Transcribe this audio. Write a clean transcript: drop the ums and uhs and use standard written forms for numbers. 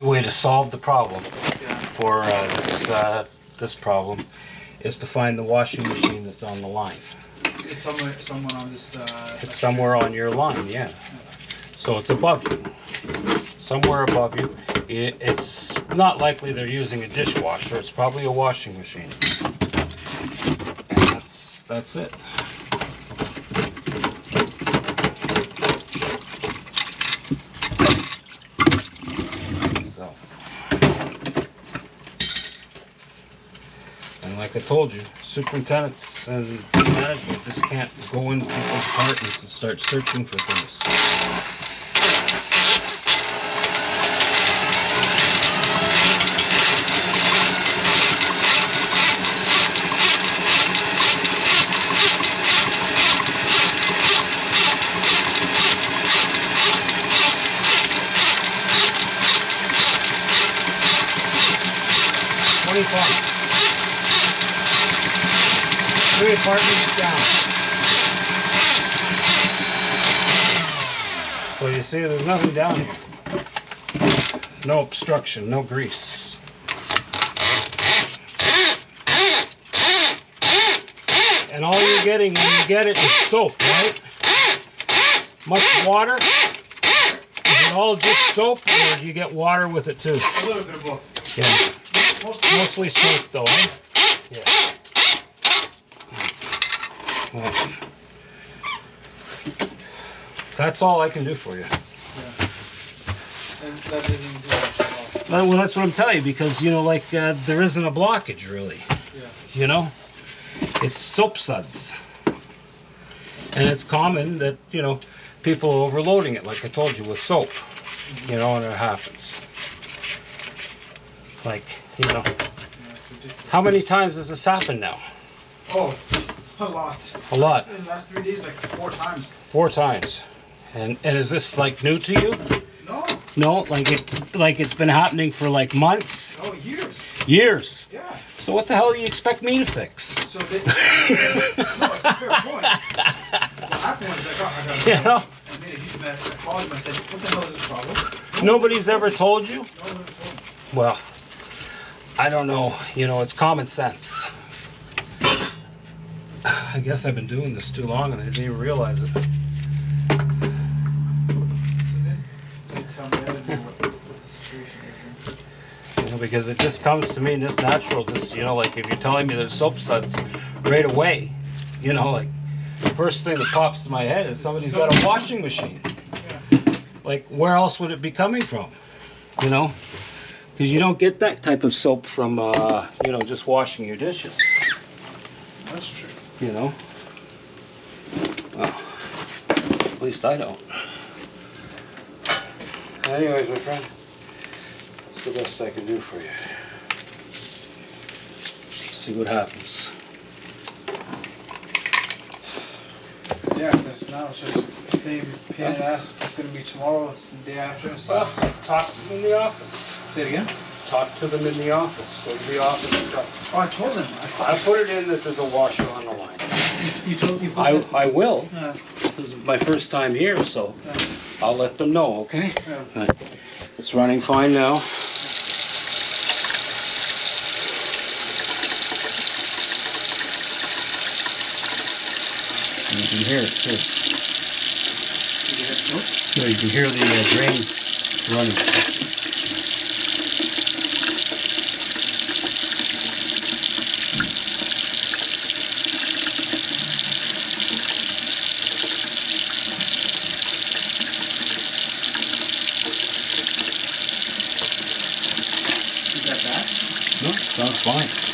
The way to solve the problem Yeah. for this problem is to find the washing machine that's on the line. It's someone on this. It's somewhere on your line, yeah. So it's above you, somewhere above you. It's not likely they're using a dishwasher. It's probably a washing machine, and that's it. So, and like I told you, superintendents and management just can't go in people's apartments and start searching for things. Three apartments down. So you see, there's nothing down here. No obstruction, no grease. And all you're getting when you get it is soap, right? Much water? Is it all just soap, or do you get water with it too? A little bit of both. Yeah. Mostly soap though, eh? Yeah. Well, that's all I can do for you. Yeah. And that doesn't do much at all. Well, that's what I'm telling you, because, you know, like, there isn't a blockage, really. Yeah. You know? It's soap suds. And it's common that, you know, people are overloading it, like I told you, with soap. You know, and it happens. Like, you know, Yeah, it's ridiculous. how many times has this happened now? Oh, a lot. A lot. In the last 3 days, like 4 times. 4 times. And is this, like, new to you? No. No, like it's been happening for like months, Oh, years. years. Yeah. So what the hell do you expect me to fix? So they. No, it's a fair point. What happened was I got You know? I made a huge mess. I called him. I said, "What the hell is this problem?" Nobody's ever told you? No one ever told me. Well, I don't know. You know, it's common sense. I guess I've been doing this too long and I didn't even realize it. So then, they tell me I didn't know what the situation is. You know, because it just comes to me just natural. Just, you know, like if you're telling me there's soap suds right away, you know, like the first thing that pops to my head is somebody's got a washing machine. Yeah. Like, where else would it be coming from? You know? Because you don't get that type of soap from, you know, just washing your dishes. That's true. You know? Well, at least I don't. Anyways, my friend, that's the best I can do for you. See what happens. Yeah, because now it's just the same pain in the ass. It's going to be tomorrow. It's the day after. So. Well, talk to them in the office. Say it again. Talk to them in the office. Go to the office. Oh, I told them. I put it in that there's a washer on the line. You told me. I will. Yeah. This is my first time here, so Yeah. I'll let them know, okay? Yeah. It's running fine now. And you can hear it too. Yeah, you can hear the drain running. Is that bad? No, sounds fine.